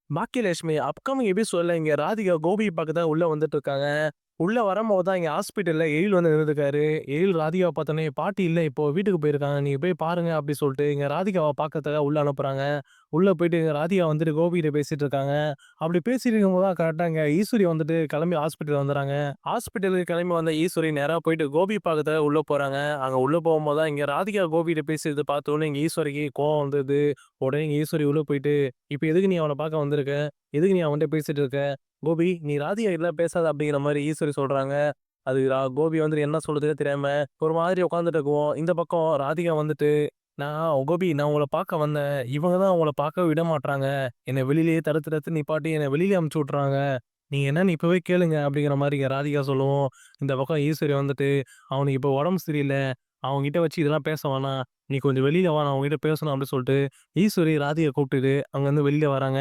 Baakiyalakshmi upcoming எபிசோட்ல இங்க ராதிகா கோபி பார்க்க தான் உள்ள வந்துட்டு இருக்காங்க. உள்ள வரும்போது தான் இங்க ஹாஸ்பிட்டல்ல எழில் வந்து நின்னுட்டுருக்காரு. எழில் ராதிகாவ பார்த்தோனே, "பாட்டி இல்ல இப்போ வீட்டுக்கு போயிருக்காங்க. நீங்க போய் பாருங்க" அப்படி சொல்லிட்டு இங்க ராதிகாவ பார்க்கறதுக்காக உள்ள அனுப்புறாங்க. உள்ள போயிட்டு இங்க ராதிகா வந்துட்டு கோபிகிட்ட பேசிட்டு இருக்காங்க. அப்படி பேசிட்டு இருக்கும்போது தான் கரெக்ட்டா இங்க ஈஸ்வரி வந்துட்டு கிளம்பி ஹாஸ்பிட்டல் வந்துர்றாங்க. ஹாஸ்பிட்டலுக்கு கிளம்பி வந்த ஈஸ்வரி நேரா போயிட்டு கோபி பார்க்கறதுக்காக உள்ள போறாங்க. அங்க உள்ள போகும்போது தான் இங்க ராதிகா கோபிகிட்ட பேசுறத பார்த்தோனே இங்க ஈஸ்வரிக்கு கோவம் வந்தது. உடனே இங்க ஈஸ்வரி உள்ள போயிட்டு, "இப்ப எதுக்கு நீ அவன பார்க்க வந்திருக்க? எதுக்கு நீ அவன்ட்ட பேசிட்டு இருக்க? கோபி நீ ராதிகா கிட்டலாம் பேசாத" அப்படிங்கிற மாரி ஈஸ்வரி சொல்றாங்க. அது கோபி வந்துட்டு என்ன சொல்றதுன்னே தெரியாம ஒரு மாதிரி உட்காந்துட்டு இருக்குவோம். இந்த பக்கம் ராதிகா வந்துட்டு, நான் உங்கள பார்க்க வந்தேன். இவங்க தான் உங்கள பார்க்கவே விட மாட்றாங்க. என்ன வெளியிலேயே தடுத்து தடுத்து நிப்பாட்டி என்ன வெளியில அனுப்பிச்சு விட்டுறாங்க. நீங்க என்னன்னு இப்பவே கேளுங்க" அப்படிங்கிற மாரி இங்க ராதிகா சொல்லவும், இந்த பக்கம் ஈஸ்வரி வந்துட்டு, "அவனுக்கு இப்போ உடம்பு சரியில்ல. அவன்கிட்ட வச்சு இதெல்லாம் பேச வேணாம். நீ கொஞ்சம் வெளியில வா. நான் அவன்கிட்ட பேசணும்" அப்படின்னு சொல்லிட்டு ஈஸ்வரி ராதிகா கூப்பிட்டுட்டு அங்கருந்து வெளில வராங்க.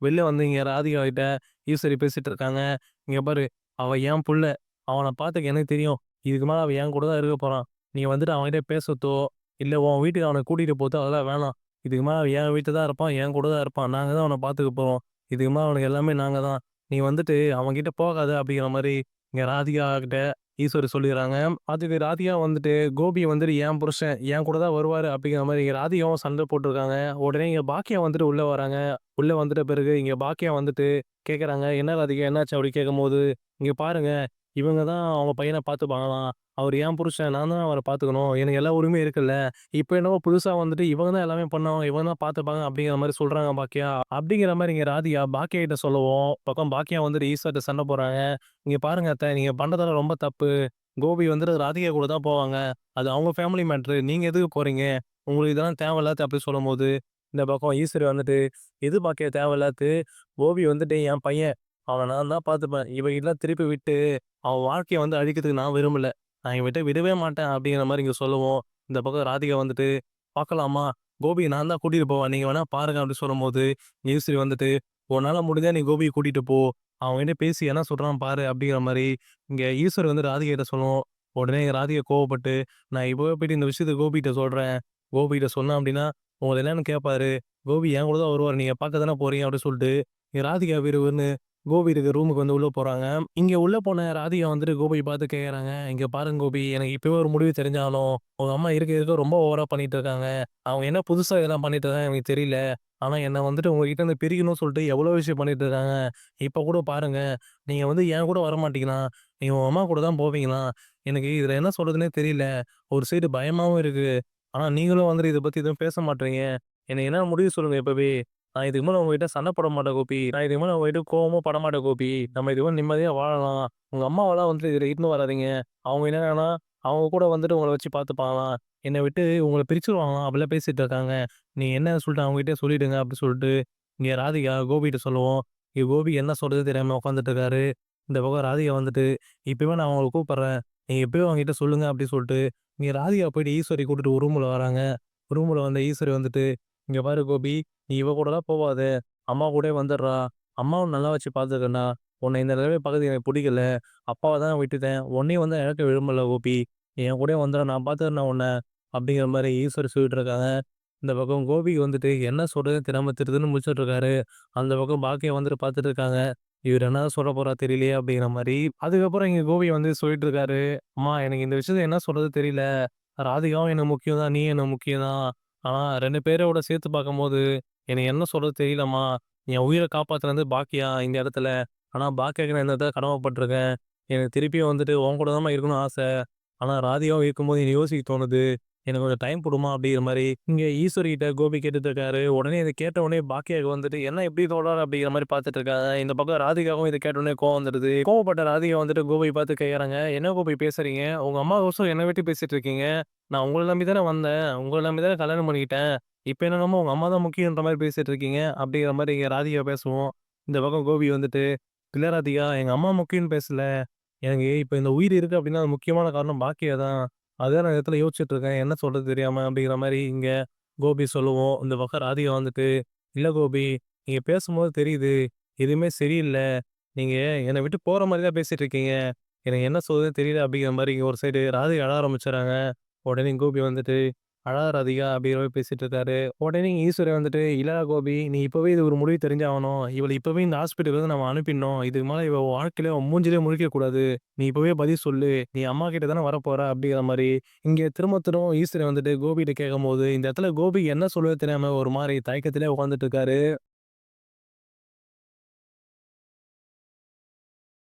வெளில வந்து இங்க ராதிகா கிட்ட ஈஸ்வரி பேசிட்டு இருக்காங்க. "இங்க பாரு, அவன் என் புள்ள. அவன பாத்துக்க எனக்கு தெரியும். இதுக்கு மேல அவன் என் கூட தான் இருக்க போறான். நீ வந்துட்டு அவன்கிட்ட பேசத்தோ, இல்ல உன் வீட்டுக்கு அவன கூட்டிட்டு போறதோ அதெல்லாம் வேணாம். இதுக்கு மேல அவன் என் வீட்ல தான் இருப்பான். என் கூட தான் இருப்பான். நாங்க தான் அவன பாத்துக்க போறோம். இதுக்கு மேல அவனுக்கு எல்லாமே நாங்க தான். நீ வந்துட்டு அவன்கிட்ட போகாத" அப்படிங்கிற மாரி இங்க ராதிகா கிட்ட ஈஸ்வரி சொல்லிர்றாங்க. அதுக்கு ராதிகா வந்துட்டு, "கோபி வந்துட்டு என் புருஷன். என் கூட தான் வருவாரு" அப்படிங்கிற மாரி இங்க ராதிகாவும் சண்டை போட்டுருக்காங்க. உடனே இங்க பாக்கியா வந்துட்டு உள்ள வராங்க. உள்ள வந்துட்ட பிறகு இங்க பாக்கியா வந்துட்டு கேட்கறாங்க, "என்ன ராதிகா என்னாச்சு?" அப்படி கேட்கும்போது, "இங்க பாருங்க, இவங்க தான் அவங்க பையன பார்த்துப்பாங்களாம். அவரு என் புருஷன். நான் தான் அவர பார்த்துக்கணும். எனக்கு எல்லா உரிமையும் இருக்குல்ல. இப்ப என்னவோ புதுசா வந்துட்டு இவங்க தான் எல்லாமே பண்ணுவாங்க. இவங்க தான் பார்த்துப்பாங்க" அப்படிங்கிற மாரி சொல்றாங்க பாக்கியா. அப்படிங்கிற மாரி இங்க ராதிகா பாக்கியா கிட்ட சொல்லவும், பக்கம் பாக்கியா வந்துட்டு ஈஸ்வர்ட்ட சண்டை போடுறாங்க. "இங்க பாருங்க அத்த, நீங்க பண்றதெல்லாம் ரொம்ப தப்பு. கோபி வந்துட்டு ராதிகா கூட தான் போவாங்க. அது அவங்க ஃபேமிலி மேட்டரு. நீங்க எதுக்கு போறீங்க? உங்களுக்கு இதெல்லாம் தேவையில்லாத" அப்படி சொல்லும்போது, இந்த பக்கம் ஈஸ்வரி வந்துட்டு, "எது பாக்கியா தேவையில்லாதது? கோபி வந்துட்டு என் பையன். அவன நான் தான் பார்த்துப்பேன். இவங்கிட்டலாம் திருப்பி விட்டு, அவன் வாழ்க்கைய வந்து அழிக்கிறதுக்கு நான் விரும்பல. நான் இவன்கிட்ட விடவே மாட்டேன்" அப்படிங்கிற மாரி இங்க சொல்லவும், இந்த பக்கம் ராதிகா வந்துட்டு, "பார்க்கலாமா? கோபிய நான் தான் கூட்டிட்டு போவேன். நீங்க வேணா பாருங்க" அப்படி சொல்லும்போது, ஈஸ்வரி வந்துட்டு, "உன்னால முடிஞ்சா நீ கோபிய கூட்டிட்டு போ. அவன்கிட்ட பேசி என்ன சொல்றான் பாரு" அப்படிங்கிற மாரி இங்க ஈஸ்வரி வந்து ராதிகா கிட்ட சொல்லவும், உடனே ராதிகா கோவப்பட்டு, "நான் இப்பவே போயிட்டு இந்த விஷயத்த கோபிகிட்ட சொல்றேன். கோபிகிட்ட சொன்னேன் அப்படின்னா, உங்கள என்னன்னு கேட்பாரு. கோபி என் கூட தான் வருவாரு. நீங்க பார்க்க தானே போறீங்க" அப்படின்னு சொல்லிட்டு, இங்க ராதிகா விறுவிறுன்னு கோபி இருக்க ரூமுக்கு வந்து உள்ள போறாங்க. இங்க உள்ள போன ராதிகா வந்துட்டு கோபிய பார்த்து கேட்கறாங்க, "இங்க பாருங்க கோபி, எனக்கு இப்பவே ஒரு முடிவு தெரிஞ்சாகணும். உங்க அம்மா இருக்க இருக்க ரொம்ப ஓவரா பண்ணிட்டு இருக்காங்க. அவங்க என்ன புதுசா இதெல்லாம் பண்ணிட்டு இருக்காங்கன்னு எனக்கு தெரியல. ஆனா என்ன வந்துட்டு உங்ககிட்ட இருந்து பிரிக்கணும்னு சொல்லிட்டு எவ்வளோ விஷயம் பண்ணிட்டு இருக்காங்க. இப்ப கூட பாருங்க, நீங்க வந்து என் கூட வரமாட்டீங்களாம். நீங்க உங்க அம்மா கூட தான் போவீங்களாம். எனக்கு இதுல என்ன சொல்றதுன்னே தெரியல. ஒரு சைடு பயமாவும் இருக்கு. ஆனா நீங்களும் வந்துட்டு இத பத்தி எதுவும் பேச மாட்றீங்க. எனக்கு என்ன முடிவு சொல்லுங்க இப்பவே. நான் இதுக்கு மேல உங்ககிட்ட சண்டை போட மாட்டேன் கோபி. நான் இதுக்கு மேல உங்ககிட்ட கோவமும் படமாட்டேன் கோபி. நம்ம இதுக்கு மேல நிம்மதியா வாழலாம். உங்க அம்மாவெல்லாம் வந்துட்டு இதுல இட்டுன்னு வராதீங்க. அவங்க என்னன்னா, அவங்க கூட வந்துட்டு உங்கள வச்சு பார்த்துப்பாங்களாம். என்ன விட்டு உங்கள பிரிச்சுருவாங்களாம்" அப்படிலாம் பேசிட்டு இருக்காங்க. "நீங்க என்ன சொல்லிட்டு அவங்ககிட்ட சொல்லிடுங்க" அப்படி சொல்லிட்டு இங்க ராதிகா கோபிகிட்ட சொல்லவும், இங்க கோபி என்ன சொல்றது தெரியாம உட்காந்துட்டு இருக்காரு. இந்த பக்கம் ராதிகா வந்துட்டு, "இப்பவே நான் அவங்கள கூப்பிடுறேன். நீங்க இப்பவே அவங்ககிட்ட சொல்லுங்க" அப்படி சொல்லிட்டு, இங்க ராதிகா போயிட்டு ஈஸ்வரி கூட்டிட்டு ஒரு ரூம்ல வராங்க. ரூம்ல வந்த ஈஸ்வரி வந்துட்டு, "இங்க பாரு கோபி, நீ இவ கூடலாம் போவாத. அம்மா கூடயே வந்துடுறா. அம்மாவ நல்லா வச்சு பார்த்துக்கண்ணா. உன்ன இந்த தடவை பார்க்கறது எனக்கு புடிக்கல. அப்பாவ தான் விட்டுட்டேன். உன்னையும் வந்து இழக்க விரும்பல கோபி. நீ என் கூடயே வந்துரு. நான் பார்த்துக்கிறேன் உன்ன" அப்படிங்கிற மாரி ஈஸ்வரி சொல்லிட்டு இருக்காங்க. இந்த பக்கம் கோபி வந்துட்டு என்ன சொல்றதுன்னு தெரியாம திருதிருன்னு முழிச்சுட்டு இருக்காரு. அந்த பக்கம் பாக்கியா வந்துட்டு பார்த்துட்டு இருக்காங்க. இவரு என்னதான் சொல்ல போறாரு தெரியலையே அப்படிங்கிற மாரி. அதுக்கப்புறம் இங்க கோபி வந்து சொல்லிட்டு இருக்காரு. "அம்மா எனக்கு இந்த விஷயத்த என்ன சொல்றது தெரியல. ராதிகாவும் எனக்கு முக்கியம் தான். நீயும் எனக்கு முக்கியம் தான். ஆனா 2 பேரோட சேர்த்து பார்க்கும்போது, எனக்கு என்ன சொல்றது தெரியலம்மா. என் உயிர காப்பாத்துனது பாக்கியா இந்த இடத்துல. ஆனா பாக்கியாக்கு நான் இந்த இடத்துல கடமைப்பட்டுருக்கேன். எனக்கு திருப்பியும் வந்துட்டு உன் கூட தாம்மா இருக்கணும்னு ஆசை. ஆனா ராதிகாவும் இருக்கும்போது எனக்கு யோசிக்க தோணுது. எனக்கு கொஞ்சம் டைம் குடும்மா" அப்படிங்கிற மாரி இங்க ஈஸ்வரி கிட்ட கோபி கேட்டுட்டு இருக்காரு. உடனே இத கேட்ட உடனே பாக்கியாவுக்கு வந்துட்டு என்ன இப்படி சொல்றாரு அப்படிங்கிற மாரி பார்த்துட்டு இருக்காங்க. இந்த பக்கம் ராதிகாவும் இத கேட்ட உடனே கோவம் வந்துடுது. கோவப்பட்ட ராதிகா வந்துட்டு கோபிய பார்த்து கேட்கறாங்க. "என்ன கோபி பேசுறீங்க? உங்க அம்மாவோசரம் என்ன விட்டு பேசிட்டு இருக்கீங்க? நான் உங்கள நம்பி தானே வந்தேன். உங்கள நம்பி தானே கல்யாணம் பண்ணிக்கிட்டேன். இப்ப என்னடாமோ உங்க அம்மா தான் முக்கியன்ற மாரி பேசிட்டு இருக்கீங்க" அப்படிங்கிற மாரி இங்க ராதிகா பேசவும், இந்த பக்கம் கோபி வந்துட்டு, "இல்ல ராதிகா, எங்க அம்மா முக்கியம்னு பேசல. எனக்கு இப்ப இந்த உயிர் இருக்கு அப்படின்னா, அது முக்கியமான காரணம் பாக்கியா தான். அதான் நான் இந்த இடத்துல யோசிச்சுட்டு இருக்கேன். என்ன சொல்றது தெரியாம" அப்படிங்கிற மாரி இங்க கோபி சொல்லவும், இந்த பக்கம் ராதிகா வந்துட்டு, "இல்ல கோபி, நீங்க பேசும்போது தெரியுது. எதுவுமே சரியில்ல. நீங்க என்ன விட்டு போற மாரி தான் பேசிட்டு இருக்கீங்க. எனக்கு என்ன சொல்றதுன்னு தெரியல" அப்படிங்கிற மாரி இங்க ஒரு சைடு ராதிகா அழ ஆரம்பிச்சுர்றாங்க. உடனே கோபி வந்துட்டு, அழாத ராதிகா அப்படிங்கிற மாரி பேசிட்டு இருக்காரு. உடனே ஈஸ்வரி வந்துட்டு, "இல்ல கோபி, நீ இப்பவே இது ஒரு முடிவு தெரிஞ்சாகணும். இவள இப்பவே இந்த ஹாஸ்பிட்டலுக்கு வந்து நம்ம அனுப்பிடணும். இதுக்கு மேல இவ வாழ்க்கையில உன் மூஞ்சிலயே முழிக்கக்கூடாது. நீ இப்பவே பதில் சொல்லு. நீ அம்மா கிட்ட தானே வரப்போற." அப்படிங்கிற மாரி. இங்க திரும்ப திரும்ப ஈஸ்வரி வந்துட்டு கோபிகிட்ட கேட்கும்போது, இந்த இடத்துல கோபி என்ன சொல்லுவது தெரியாம ஒரு மாரி தயக்கத்திலே உட்கார்ந்துட்டு இருக்காரு.